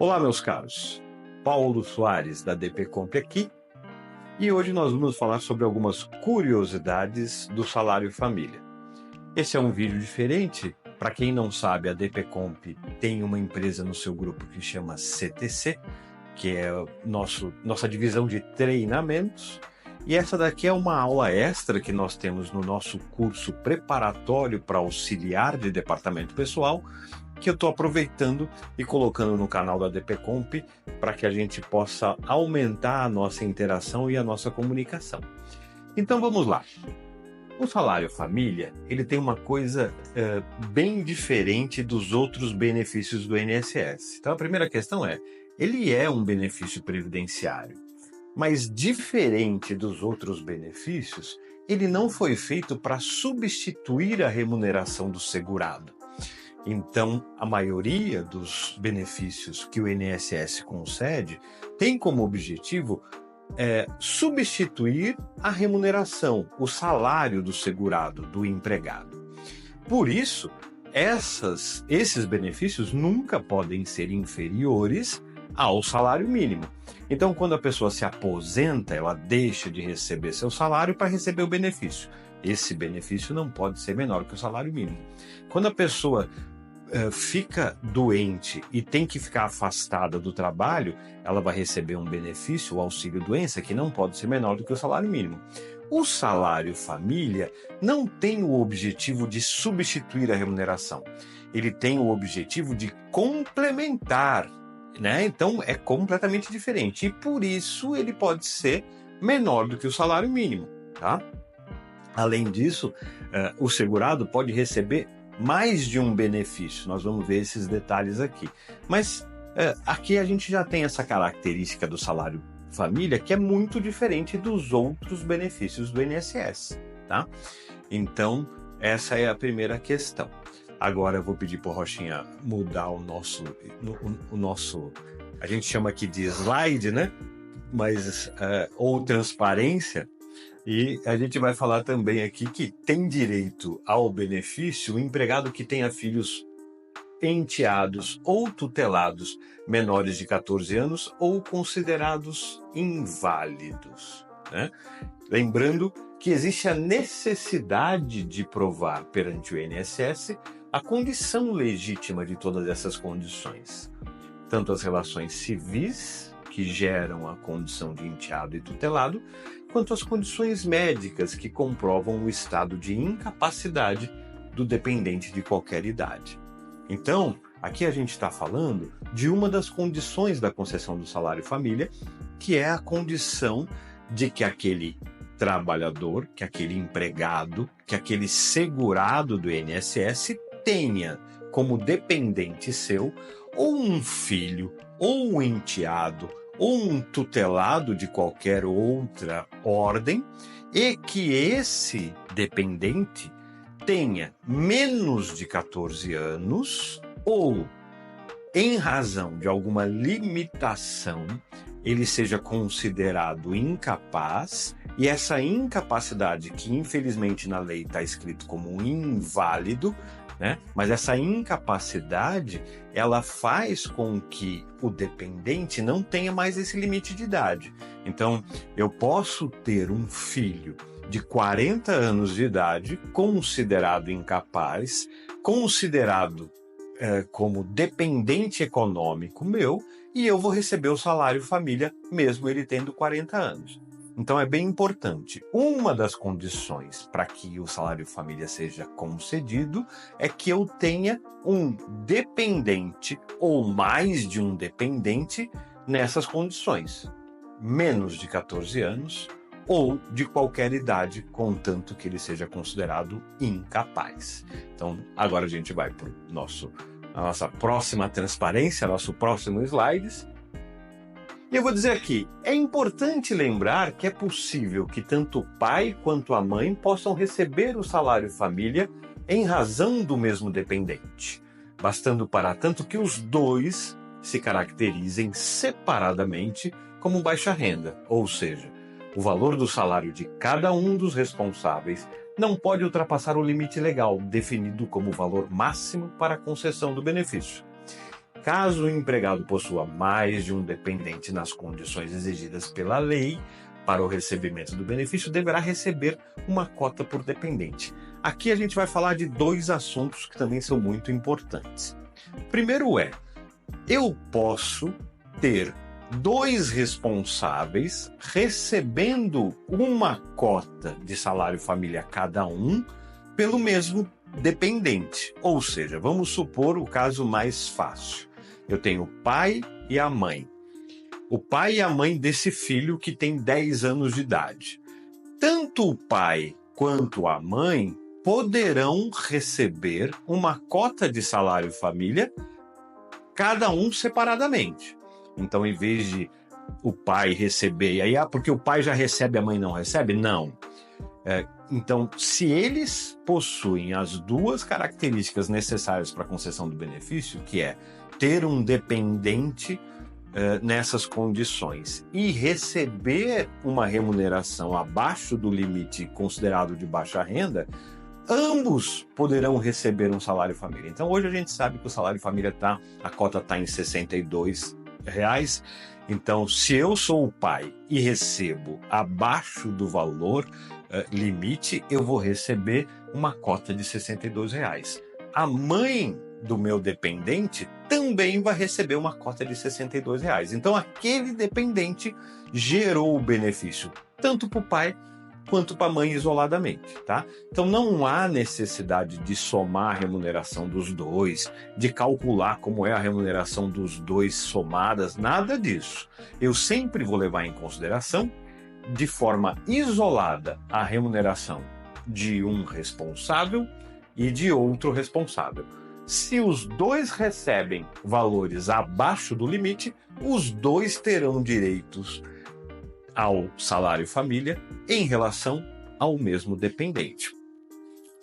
Olá, meus caros. Paulo Soares, da DPComp aqui, e hoje nós vamos falar sobre algumas curiosidades do salário família. Esse é um vídeo diferente. Para quem não sabe, a DPComp tem uma empresa no seu grupo que chama CTC, que é nossa divisão de treinamentos, e essa daqui é uma aula extra que nós temos no nosso curso preparatório para auxiliar de departamento pessoal, que eu estou aproveitando e colocando no canal da DPComp para que a gente possa aumentar a nossa interação e a nossa comunicação. Então vamos lá. O salário família, ele tem uma coisa bem diferente dos outros benefícios do INSS. Então a primeira questão é, ele é um benefício previdenciário, mas diferente dos outros benefícios, ele não foi feito para substituir a remuneração do segurado. Então, a maioria dos benefícios que o INSS concede tem como objetivo substituir a remuneração, o salário do segurado, do empregado. Por isso, esses benefícios nunca podem ser inferiores ao salário mínimo. Então, quando a pessoa se aposenta, ela deixa de receber seu salário para receber o benefício. Esse benefício não pode ser menor que o salário mínimo. Quando a pessoa fica doente e tem que ficar afastada do trabalho, ela vai receber um benefício, o auxílio-doença, que não pode ser menor do que o salário mínimo. O salário família não tem o objetivo de substituir a remuneração. Ele tem o objetivo de complementar, né? Então é completamente diferente. E por isso ele pode ser menor do que o salário mínimo, tá? Além disso, o segurado pode receber mais de um benefício. Nós vamos ver esses detalhes aqui. Mas aqui a gente já tem essa característica do salário família que é muito diferente dos outros benefícios do INSS, tá? Então, essa é a primeira questão. Agora eu vou pedir para o Rochinha mudar o nosso, a gente chama aqui de slide, né? Mas, ou transparência. E a gente vai falar também aqui que tem direito ao benefício o empregado que tenha filhos enteados ou tutelados menores de 14 anos ou considerados inválidos, né? Lembrando que existe a necessidade de provar perante o INSS a condição legítima de todas essas condições, tanto as relações civis, que geram a condição de enteado e tutelado, quanto as condições médicas que comprovam o estado de incapacidade do dependente de qualquer idade. Então, aqui a gente está falando de uma das condições da concessão do salário família, que é a condição de que aquele trabalhador, que aquele empregado, que aquele segurado do INSS tenha como dependente seu ou um filho, ou um enteado, ou um tutelado de qualquer outra ordem, e que esse dependente tenha menos de 14 anos ou, em razão de alguma limitação, ele seja considerado incapaz, e essa incapacidade, que infelizmente na lei está escrito como um inválido, né? Mas essa incapacidade, ela faz com que o dependente não tenha mais esse limite de idade. Então, eu posso ter um filho de 40 anos de idade, considerado incapaz, considerado como dependente econômico meu, e eu vou receber o salário família, mesmo ele tendo 40 anos. Então é bem importante. Uma das condições para que o salário família seja concedido é que eu tenha um dependente ou mais de um dependente nessas condições. Menos de 14 anos ou de qualquer idade, contanto que ele seja considerado incapaz. Então agora a gente vai para a nossa próxima transparência, nosso próximo slides. E eu vou dizer aqui, é importante lembrar que é possível que tanto o pai quanto a mãe possam receber o salário família em razão do mesmo dependente, bastando para tanto que os dois se caracterizem separadamente como baixa renda, ou seja, o valor do salário de cada um dos responsáveis não pode ultrapassar o limite legal definido como o valor máximo para a concessão do benefício. Caso o empregado possua mais de um dependente nas condições exigidas pela lei para o recebimento do benefício, deverá receber uma cota por dependente. Aqui a gente vai falar de dois assuntos que também são muito importantes. Primeiro eu posso ter dois responsáveis recebendo uma cota de salário família cada um pelo mesmo dependente. Ou seja, vamos supor o caso mais fácil. Eu tenho o pai e a mãe. O pai e a mãe desse filho que tem 10 anos de idade. Tanto o pai quanto a mãe poderão receber uma cota de salário família, cada um separadamente. Então, em vez de o pai receber, e aí, porque o pai já recebe, a mãe não recebe? Não. Então, se eles possuem as duas características necessárias para a concessão do benefício, que é ter um dependente nessas condições e receber uma remuneração abaixo do limite considerado de baixa renda, ambos poderão receber um salário família. Então, hoje a gente sabe que o salário família a cota está em R$ 62. Então, se eu sou o pai e recebo abaixo do valor limite, eu vou receber uma cota de R$ 62. A mãe do meu dependente também vai receber uma cota de R$ 62. Então, aquele dependente gerou o benefício tanto para o pai quanto para a mãe isoladamente, tá? Então não há necessidade de somar a remuneração dos dois, de calcular como é a remuneração dos dois somadas, nada disso. Eu sempre vou levar em consideração, de forma isolada, a remuneração de um responsável e de outro responsável. Se os dois recebem valores abaixo do limite, os dois terão direitos ao salário família em relação ao mesmo dependente.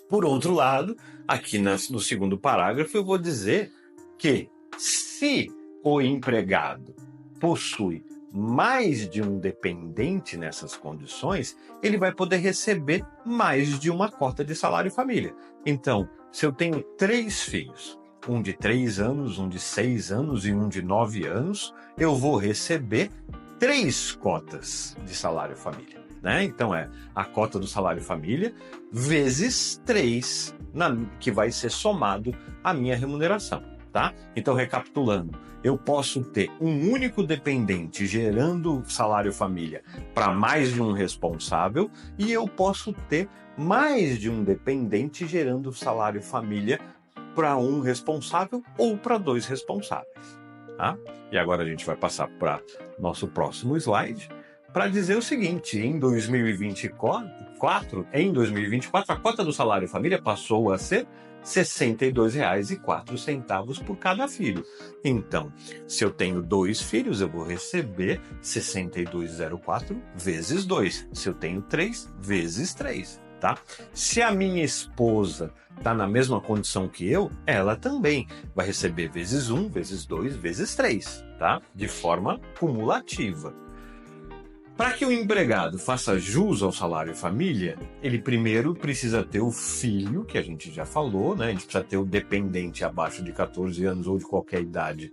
Por outro lado, aqui no segundo parágrafo, eu vou dizer que se o empregado possui mais de um dependente nessas condições, ele vai poder receber mais de uma cota de salário família. Então, se eu tenho 3 filhos, um de 3 anos, um de 6 anos e um de 9 anos, eu vou receber 3 cotas de salário família, né? Então a cota do salário família vezes 3, que vai ser somado à minha remuneração, tá? Então, recapitulando, eu posso ter um único dependente gerando salário família para mais de um responsável e eu posso ter mais de um dependente gerando salário família para um responsável ou para 2 responsáveis. Tá? E agora a gente vai passar para nosso próximo slide para dizer o seguinte: em 2024, a cota do salário família passou a ser R$ 62,04 por cada filho. Então, se eu tenho 2 filhos, eu vou receber 62,04 vezes 2. Se eu tenho 3, vezes 3. Tá? Se a minha esposa está na mesma condição que eu, ela também vai receber vezes 1, vezes 2, vezes 3, tá? De forma cumulativa. Para que o empregado faça jus ao salário família, ele primeiro precisa ter o filho, que a gente já falou, né? A gente precisa ter o dependente abaixo de 14 anos ou de qualquer idade,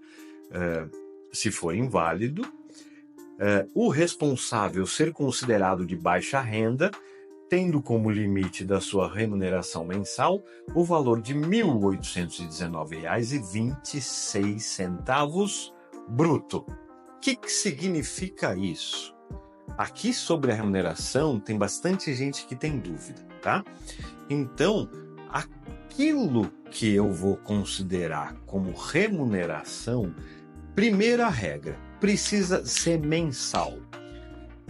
se for inválido. O responsável ser considerado de baixa renda, tendo como limite da sua remuneração mensal o valor de R$ 1.819,26 bruto. O que significa isso? Aqui sobre a remuneração tem bastante gente que tem dúvida, tá? Então, aquilo que eu vou considerar como remuneração, primeira regra, precisa ser mensal.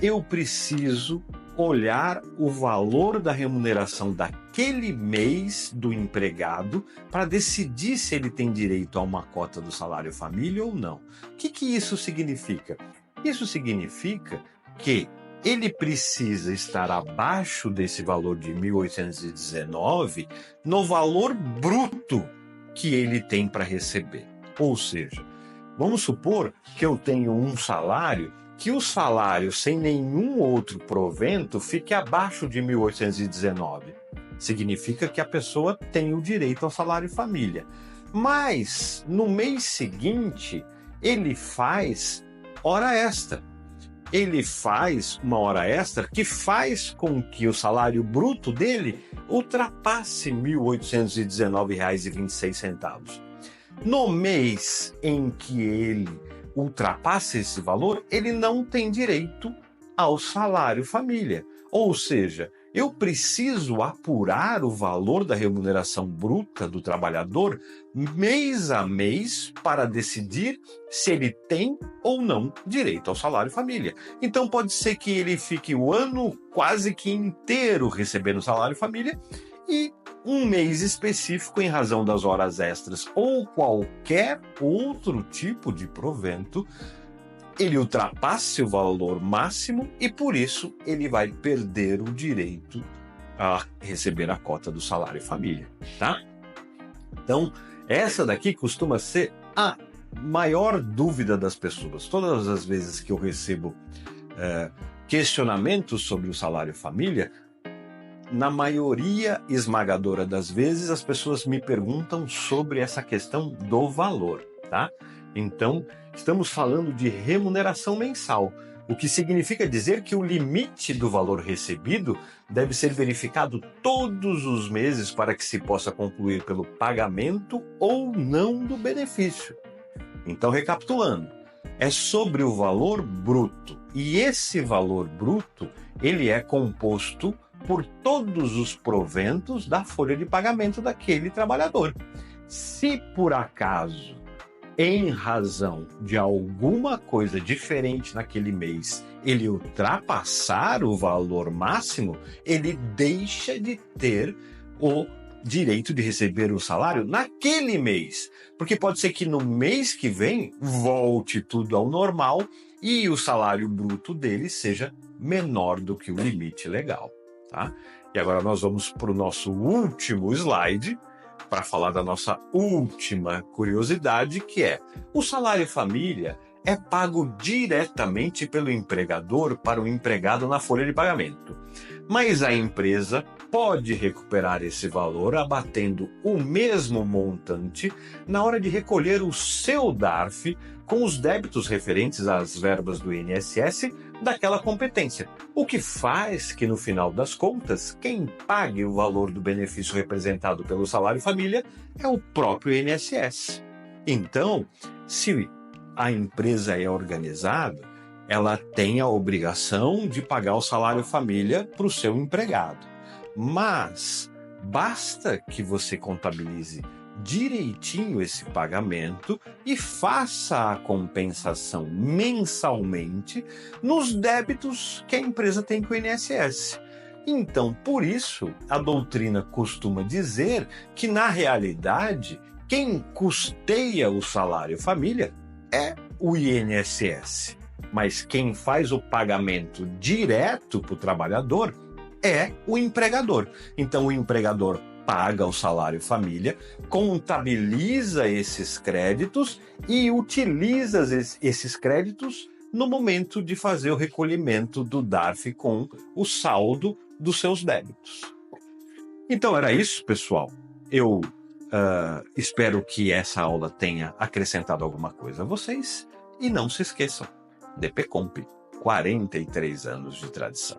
Eu preciso olhar o valor da remuneração daquele mês do empregado para decidir se ele tem direito a uma cota do salário família ou não. O que isso significa? Isso significa que ele precisa estar abaixo desse valor de 1.819 no valor bruto que ele tem para receber. Ou seja, vamos supor que eu tenho um salário, que o salário sem nenhum outro provento fique abaixo de 1.819. Significa que a pessoa tem o direito ao salário família. Mas no mês seguinte ele faz hora extra. Ele faz uma hora extra que faz com que o salário bruto dele ultrapasse R$ 1.819,26. No mês em que ele ultrapassa esse valor, ele não tem direito ao salário família. Ou seja, eu preciso apurar o valor da remuneração bruta do trabalhador mês a mês para decidir se ele tem ou não direito ao salário família. Então pode ser que ele fique o ano quase que inteiro recebendo salário família e um mês específico, em razão das horas extras ou qualquer outro tipo de provento, ele ultrapasse o valor máximo e, por isso, ele vai perder o direito a receber a cota do salário família, tá? Então, essa daqui costuma ser a maior dúvida das pessoas. Todas as vezes que eu recebo questionamentos sobre o salário família, na maioria esmagadora das vezes, as pessoas me perguntam sobre essa questão do valor, tá? Então, estamos falando de remuneração mensal, o que significa dizer que o limite do valor recebido deve ser verificado todos os meses para que se possa concluir pelo pagamento ou não do benefício. Então, recapitulando, é sobre o valor bruto, e esse valor bruto, ele é composto por todos os proventos da folha de pagamento daquele trabalhador. Se por acaso, em razão de alguma coisa diferente naquele mês, ele ultrapassar o valor máximo, ele deixa de ter o direito de receber o salário naquele mês. Porque pode ser que no mês que vem volte tudo ao normal e o salário bruto dele seja menor do que o limite legal, tá? E agora nós vamos para o nosso último slide, para falar da nossa última curiosidade, que é: o salário família é pago diretamente pelo empregador para o empregado na folha de pagamento. Mas a empresa pode recuperar esse valor abatendo o mesmo montante na hora de recolher o seu DARF com os débitos referentes às verbas do INSS daquela competência, o que faz que, no final das contas, quem pague o valor do benefício representado pelo salário família é o próprio INSS. Então, se a empresa é organizada, ela tem a obrigação de pagar o salário família para o seu empregado. Mas basta que você contabilize direitinho esse pagamento e faça a compensação mensalmente nos débitos que a empresa tem com o INSS. Então, por isso, a doutrina costuma dizer que, na realidade, quem custeia o salário família é o INSS. Mas quem faz o pagamento direto para o trabalhador é o empregador. Então, o empregador paga o salário família, contabiliza esses créditos e utiliza esses créditos no momento de fazer o recolhimento do DARF com o saldo dos seus débitos. Então era isso, pessoal. Eu espero que essa aula tenha acrescentado alguma coisa a vocês e não se esqueçam, DPComp, 43 anos de tradição.